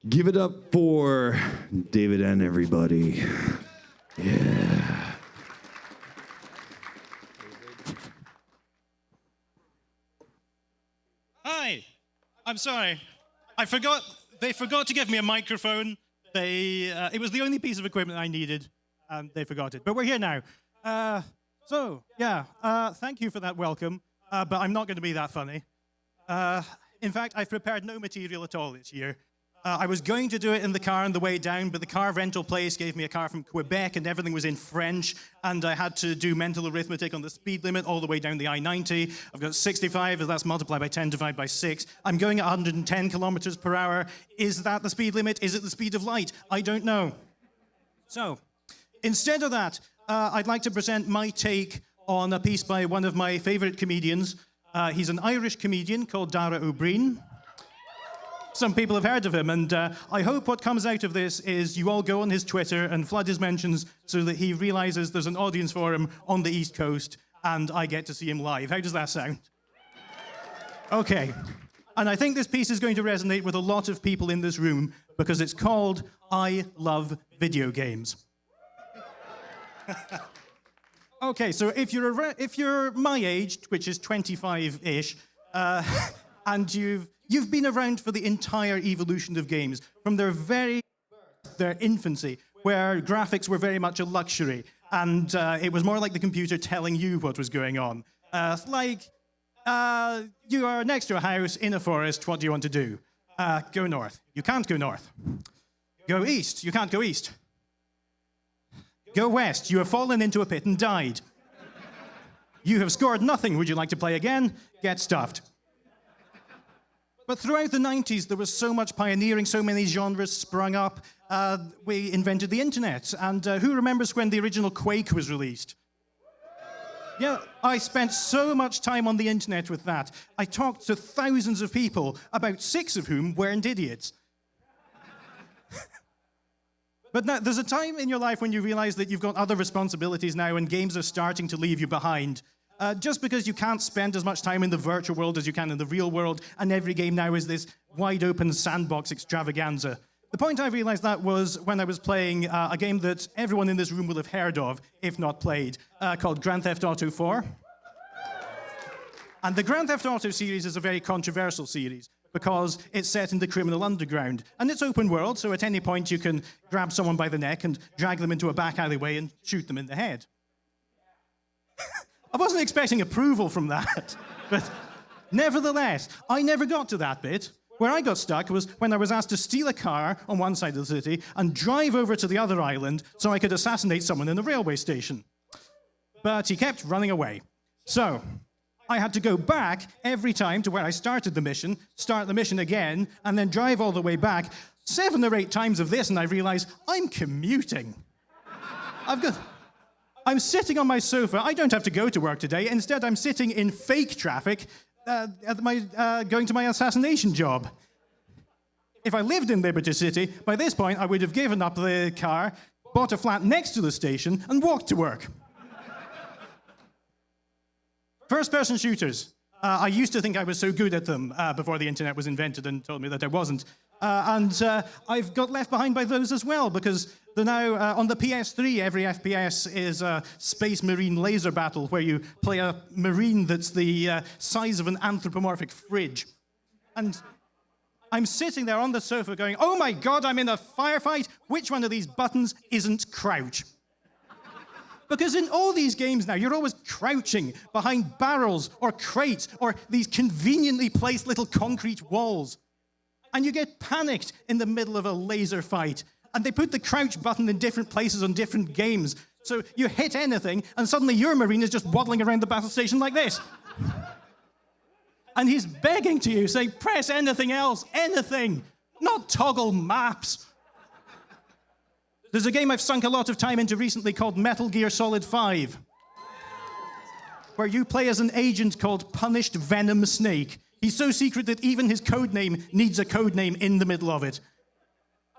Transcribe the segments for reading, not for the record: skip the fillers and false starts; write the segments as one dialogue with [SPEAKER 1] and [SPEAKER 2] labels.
[SPEAKER 1] Give it up for David and everybody. Yeah.
[SPEAKER 2] Hi. I'm sorry. They forgot to give me a microphone. It was the only piece of equipment I needed, and they forgot it. But we're here now. Thank you for that welcome, but I'm not going to be that funny. In fact, I've prepared no material at all this year. I was going to do it in the car on the way down, but the car rental place gave me a car from Quebec, and everything was in French, and I had to do mental arithmetic on the speed limit all the way down the I-90. I've got 65, that's multiplied by 10 divided by 6. I'm going at 110 kilometers per hour. Is that the speed limit? Is it the speed of light? I don't know. So, instead of that, I'd like to present my take on a piece by one of my favorite comedians. He's an Irish comedian called Dara Ó Briain. Some people have heard of him, and I hope what comes out of this is you all go on his Twitter and flood his mentions so that he realizes there's an audience for him on the East Coast, and I get to see him live. How does that sound? Okay. And I think this piece is going to resonate with a lot of people in this room because it's called I Love Video Games. Okay, so if you're my age, which is 25-ish, and you've been around for the entire evolution of games, from their infancy, where graphics were very much a luxury, and it was more like the computer telling you what was going on. You are next to a house in a forest, what do you want to do? Go north. You can't go north. Go east. You can't go east. Go west. You have fallen into a pit and died. You have scored nothing. Would you like to play again? Get stuffed. But throughout the 90s, there was so much pioneering, so many genres sprung up. We invented the internet. And who remembers when the original Quake was released? Yeah, I spent so much time on the internet with that. I talked to thousands of people, about 6 of whom weren't idiots. But now, there's a time in your life when you realize that you've got other responsibilities now and games are starting to leave you behind. Just because you can't spend as much time in the virtual world as you can in the real world, and every game now is this wide-open sandbox extravaganza. The point I realized that was when I was playing a game that everyone in this room will have heard of, if not played, called Grand Theft Auto 4. And the Grand Theft Auto series is a very controversial series because it's set in the criminal underground. And it's open world, so at any point you can grab someone by the neck and drag them into a back alleyway and shoot them in the head. I wasn't expecting approval from that, but nevertheless, I never got to that bit. Where I got stuck was when I was asked to steal a car on one side of the city and drive over to the other island so I could assassinate someone in the railway station. But he kept running away. So I had to go back every time to where I started the mission, start the mission again, and then drive all the way back. 7 or 8 times of this, and I realized I'm commuting. I'm sitting on my sofa. I don't have to go to work today. Instead, I'm sitting in fake traffic going to my assassination job. If I lived in Liberty City, by this point, I would have given up the car, bought a flat next to the station, and walked to work. First-person shooters. I used to think I was so good at them before the internet was invented and told me that I wasn't. I've got left behind by those as well, because they're now, on the PS3, every FPS is a Space Marine laser battle where you play a Marine that's the size of an anthropomorphic fridge. And I'm sitting there on the sofa going, oh my God, I'm in a firefight. Which one of these buttons isn't crouch? Because in all these games now, you're always crouching behind barrels or crates or these conveniently placed little concrete walls. And you get panicked in the middle of a laser fight. And they put the crouch button in different places on different games. So you hit anything, and suddenly your Marine is just waddling around the battle station like this. And he's begging to you, saying, press anything else, anything, not toggle maps. There's a game I've sunk a lot of time into recently called Metal Gear Solid 5, where you play as an agent called Punished Venom Snake. He's so secret that even his codename needs a codename in the middle of it.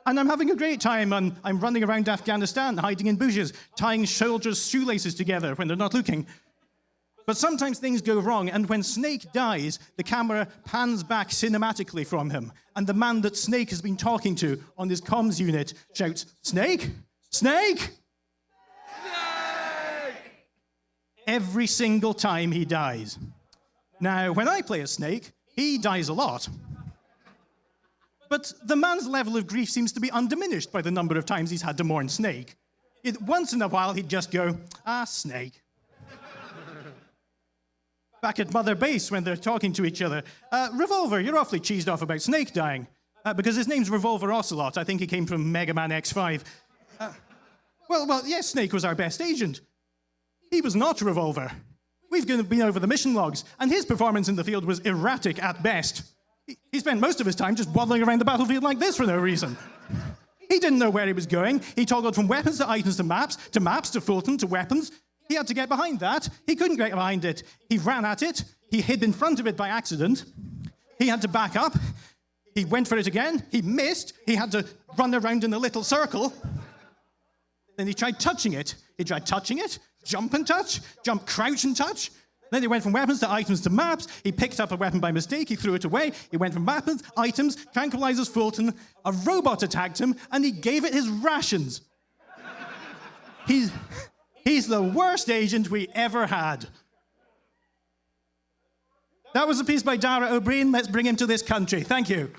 [SPEAKER 2] And I'm having a great time, and I'm running around Afghanistan, hiding in bushes, tying soldiers' shoelaces together when they're not looking. But sometimes things go wrong, and when Snake dies, the camera pans back cinematically from him, and the man that Snake has been talking to on his comms unit shouts, "Snake? Snake?" Snake! Every single time he dies. Now, when I play a Snake, he dies a lot. But the man's level of grief seems to be undiminished by the number of times he's had to mourn Snake. Once in a while, he'd just go, "Ah, Snake." Back at Mother Base, when they're talking to each other, "Revolver, you're awfully cheesed off about Snake dying." Because his name's Revolver Ocelot. I think he came from Mega Man X5. Well, yes, Snake was our best agent. He was not Revolver. We've been over the mission logs, and his performance in the field was erratic at best. He spent most of his time just waddling around the battlefield like this for no reason. He didn't know where he was going. He toggled from weapons to items to maps to Fulton to weapons. He had to get behind that. He couldn't get behind it. He ran at it. He hid in front of it by accident. He had to back up. He went for it again. He missed. He had to run around in a little circle. Then he tried touching it. He tried touching it, jump and touch, jump, crouch and touch. Then he went from weapons to items to maps. He picked up a weapon by mistake. He threw it away. He went from weapons, items, tranquilizers, Fulton. A robot attacked him, and he gave it his rations. He's the worst agent we ever had. That was a piece by Dara O'Brien. Let's bring him to this country. Thank you.